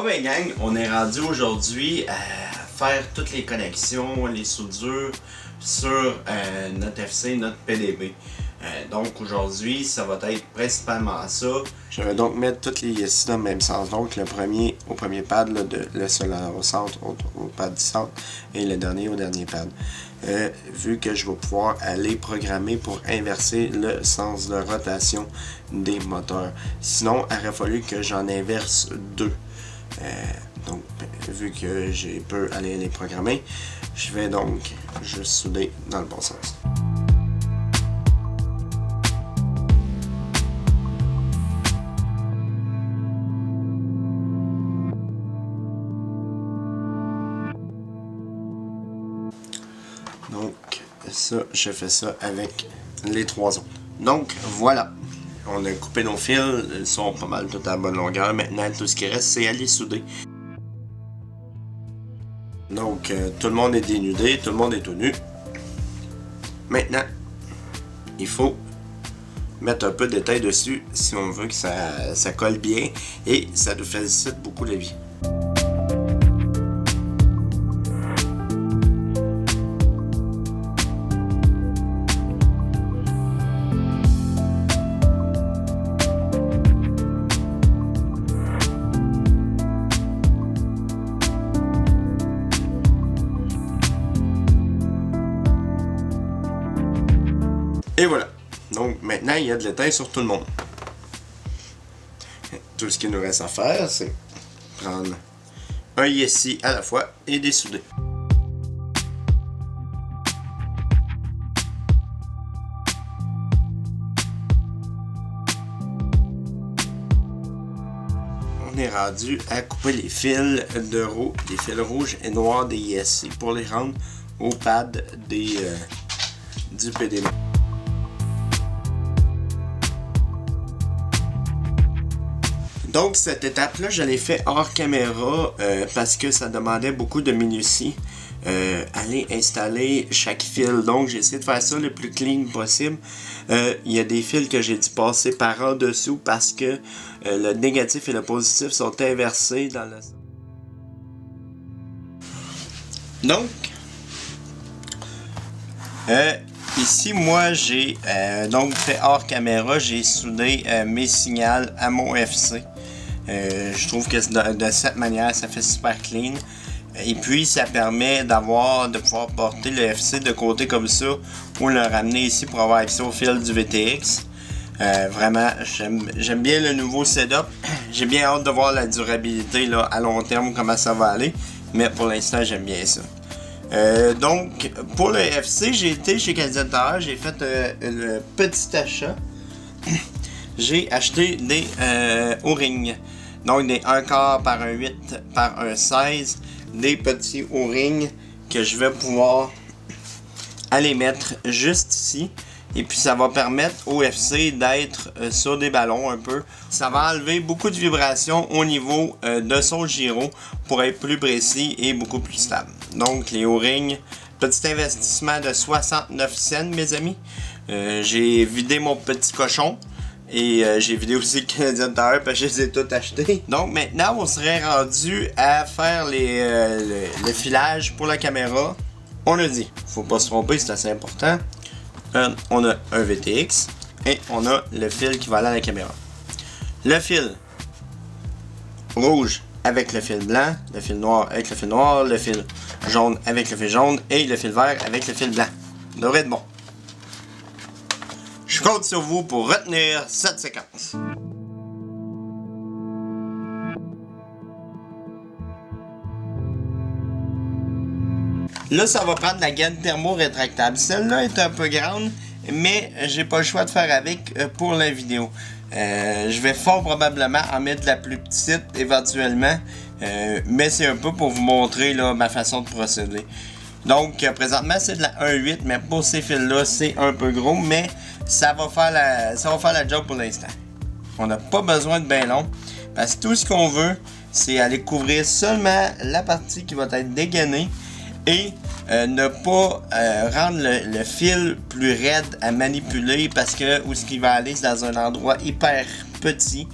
Bon ben gang, on est rendu aujourd'hui à faire toutes les connexions, les soudures sur notre FC, notre PDB. Donc aujourd'hui, ça va être principalement ça. Je vais donc mettre toutes les ici dans le même sens. Donc le premier au premier pad, là, le seul au centre, au pad du centre, et le dernier au dernier pad. Vu que je vais pouvoir aller programmer pour inverser le sens de rotation des moteurs. Sinon, il aurait fallu que j'en inverse deux. Donc, vu que je peux aller les programmer, je vais donc juste souder dans le bon sens. Donc, ça, je fais ça avec les trois autres. Donc, voilà. On a coupé nos fils, ils sont pas mal tout à la bonne longueur. Maintenant, tout ce qui reste, c'est à les souder. Donc, tout le monde est dénudé, tout le monde est tout nu. Maintenant, il faut mettre un peu de détail dessus si on veut que ça colle bien et ça nous facilite beaucoup la vie. Et voilà. Donc maintenant, il y a de l'étain sur tout le monde. Tout ce qu'il nous reste à faire, c'est prendre un ici à la fois et des soudés. On est rendu à couper les fils de roue, les fils rouges et noirs des ISC pour les rendre au pad du PDB. Donc cette étape-là, je l'ai fait hors caméra parce que ça demandait beaucoup de minutie. Aller installer chaque fil. Donc j'ai essayé de faire ça le plus clean possible. Il y a des fils que j'ai dû passer par en dessous parce que le négatif et le positif sont inversés dans le... Donc, ici, moi, j'ai donc fait hors caméra, j'ai soudé mes signaux à mon FC. Je trouve que de cette manière, ça fait super clean. Et puis, ça permet de pouvoir porter le FC de côté comme ça ou le ramener ici pour avoir accès au fil du VTX. Vraiment, j'aime bien le nouveau setup. J'ai bien hâte de voir la durabilité là, à long terme, comment ça va aller. Mais pour l'instant, j'aime bien ça. Donc, pour le FC, j'ai été chez Qualisateur, j'ai fait le petit achat. J'ai acheté des O-rings. Donc, des 1 quart par un 8 par un 16. Des petits O-rings que je vais pouvoir aller mettre juste ici. Et puis, ça va permettre au FC d'être sur des ballons un peu. Ça va enlever beaucoup de vibrations au niveau de son gyro pour être plus précis et beaucoup plus stable. Donc, les O-rings, petit investissement de 69 cents, mes amis. J'ai vidé mon petit cochon. Et j'ai vidé aussi le Canadien Tire parce que je les ai tous achetés. Donc maintenant, on serait rendu à faire le filage pour la caméra. On l'a dit, faut pas se tromper, c'est assez important. On a un VTX et on a le fil qui va aller à la caméra. Le fil rouge avec le fil blanc, le fil noir avec le fil noir, le fil jaune avec le fil jaune et le fil vert avec le fil blanc. Ça devrait être bon. Je compte sur vous pour retenir cette séquence. Là, ça va prendre la gaine thermo-rétractable. Celle-là est un peu grande, mais j'ai pas le choix de faire avec pour la vidéo. Je vais fort probablement en mettre la plus petite éventuellement, mais c'est un peu pour vous montrer là, ma façon de procéder. Donc, présentement, c'est de la 1.8, mais pour ces fils-là, c'est un peu gros, mais ça va faire la job pour l'instant. On n'a pas besoin de bien long, parce que tout ce qu'on veut, c'est aller couvrir seulement la partie qui va être dégainée et ne pas rendre le fil plus raide à manipuler parce que où ce qui va aller, c'est dans un endroit hyper petit.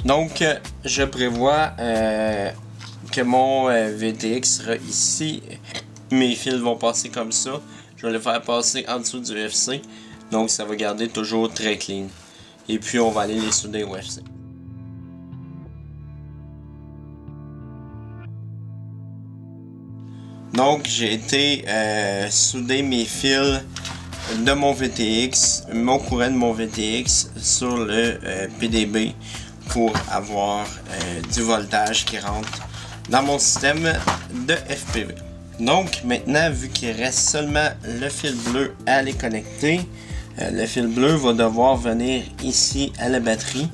Donc, je prévois que mon VTX sera ici. Mes fils vont passer comme ça. Je vais les faire passer en dessous du UFC. Donc, ça va garder toujours très clean. Et puis, on va aller les souder au UFC. Donc, j'ai été souder mes fils de mon VTX, mon courant de mon VTX sur le PDB pour avoir du voltage qui rentre dans mon système de FPV. Donc maintenant, vu qu'il reste seulement le fil bleu à les connecter, le fil bleu va devoir venir ici à la batterie.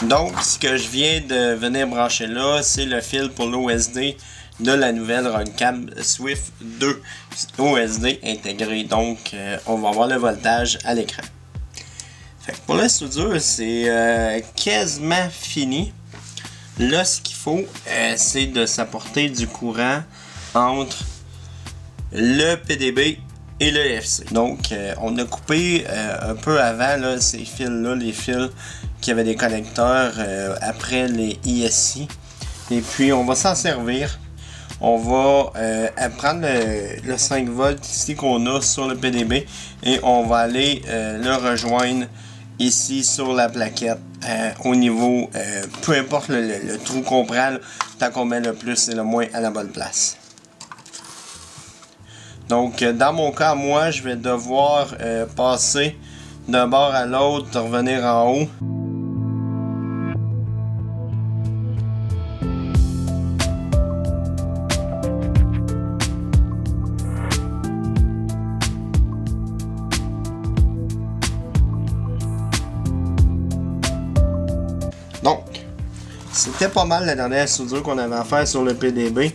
Donc, ce que je viens de venir brancher là, c'est le fil pour l'OSD de la nouvelle Runcam Swift 2 OSD intégré. Donc, on va avoir le voltage à l'écran. Pour la soudure, c'est quasiment fini. Là, ce qu'il faut, c'est de s'apporter du courant entre le PDB et le FC. Donc, on a coupé un peu avant là, ces fils-là, les fils qui avaient des connecteurs après les ISI. Et puis, on va s'en servir. On va prendre le 5 volts ici qu'on a sur le PDB et on va aller le rejoindre ici sur la plaquette au niveau, peu importe le trou qu'on prend, tant qu'on met le plus et le moins à la bonne place. Donc, dans mon cas, moi, je vais devoir passer d'un bord à l'autre, revenir en haut. Donc, c'était pas mal la dernière soudure qu'on avait à faire sur le PDB.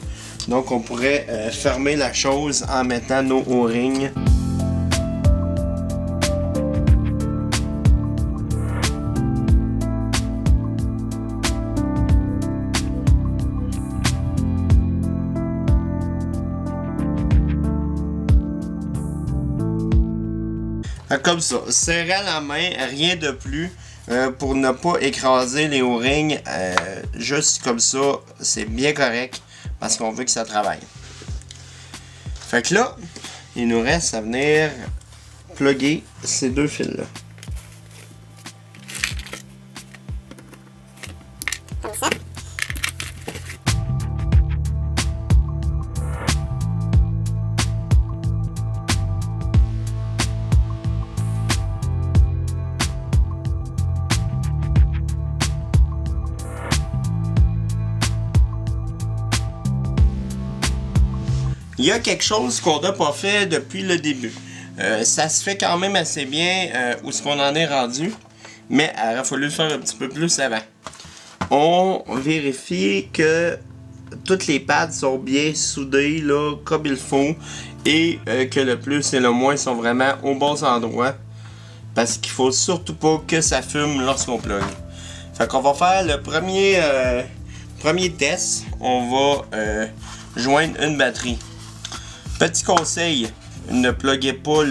Donc, on pourrait fermer la chose en mettant nos O-rings. Comme ça, serrer à la main, rien de plus. Pour ne pas écraser les O-rings, juste comme ça, c'est bien correct parce qu'on veut que ça travaille. Fait que là, il nous reste à venir plugger ces deux fils-là. Comme ça. Il y a quelque chose qu'on n'a pas fait depuis le début. Ça se fait quand même assez bien où ce qu'on en est rendu, mais il aurait fallu le faire un petit peu plus avant. On vérifie que toutes les pads sont bien soudées là, comme il faut et que le plus et le moins sont vraiment aux bons endroits parce qu'il faut surtout pas que ça fume lorsqu'on plug. Fait qu'on va faire le premier test. On va joindre une batterie. Petit conseil, ne pluguez pas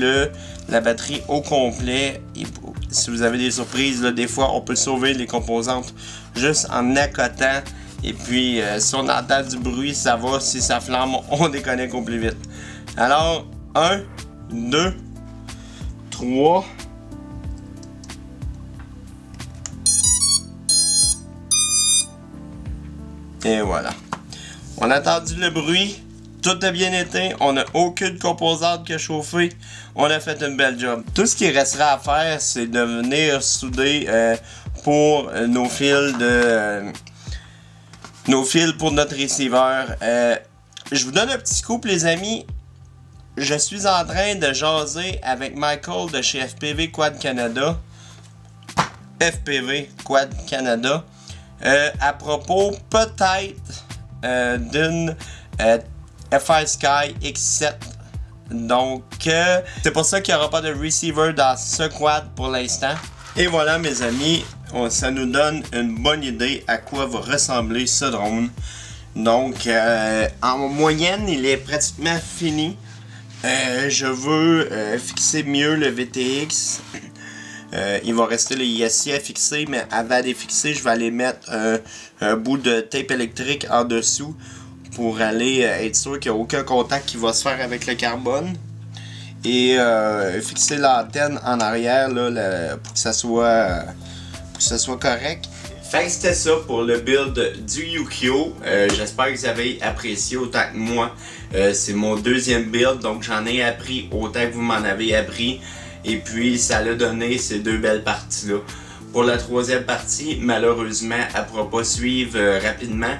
la batterie au complet. Et si vous avez des surprises, là, des fois on peut sauver les composantes juste en accotant. Et puis si on entend du bruit, ça va. Si ça flamme, on déconnecte au plus vite. Alors, 1, 2, 3. Et voilà. On a entendu le bruit. Tout a bien été, on n'a aucune composante qui a chauffé, on a fait une belle job. Tout ce qui restera à faire, c'est de venir souder pour nos fils pour notre receiver. Je vous donne un petit scoop les amis, je suis en train de jaser avec Michael de chez FPV Quad Canada, à propos peut-être d'une FiSky X7. Donc, c'est pour ça qu'il n'y aura pas de receiver dans ce quad pour l'instant. Et voilà mes amis, ça nous donne une bonne idée à quoi va ressembler ce drone. Donc, en moyenne, il est pratiquement fini. Je veux fixer mieux le VTX. Il va rester le ISI à fixer, mais avant de les fixer, je vais aller mettre un bout de tape électrique en dessous pour aller être sûr qu'il n'y a aucun contact qui va se faire avec le carbone. Et fixer l'antenne en arrière là, pour que ça soit correct. Fait que c'était ça pour le build du Yukio. J'espère que vous avez apprécié autant que moi. C'est mon deuxième build, donc j'en ai appris autant que vous m'en avez appris. Et puis ça l'a donné ces deux belles parties là. Pour la troisième partie, malheureusement, elle ne pourra pas suivre rapidement.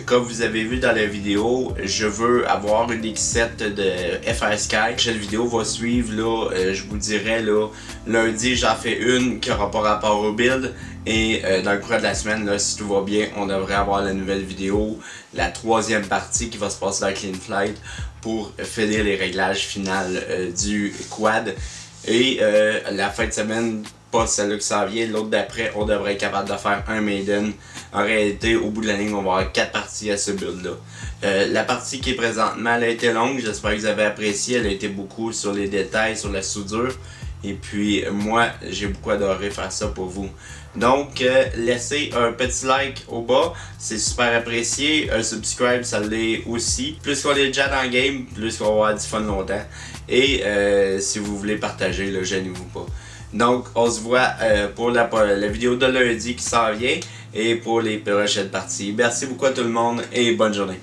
Comme vous avez vu dans la vidéo, je veux avoir une X7 de FR Sky. Cette vidéo va suivre là, je vous dirais là, lundi j'en fais une qui aura pas rapport au build. Et dans le courant de la semaine, là, si tout va bien, on devrait avoir la nouvelle vidéo, la troisième partie qui va se passer dans Clean Flight pour finir les réglages finales du quad. Et la fin de semaine, pas celle-là qui s'en vient, l'autre d'après, on devrait être capable de faire un maiden. En réalité, au bout de la ligne, on va avoir 4 parties à ce build-là. La partie qui est présentement, elle a été longue, j'espère que vous avez apprécié, elle a été beaucoup sur les détails, sur la soudure. Et puis, moi, j'ai beaucoup adoré faire ça pour vous. Donc, laissez un petit like au bas, c'est super apprécié. Un subscribe, ça l'est aussi. Plus qu'on est déjà dans le game, plus qu'on va avoir du fun longtemps. Et si vous voulez partager, là, gênez-vous pas. Donc, on se voit pour la vidéo de lundi qui s'en vient et pour les prochaines parties. Merci beaucoup à tout le monde et bonne journée.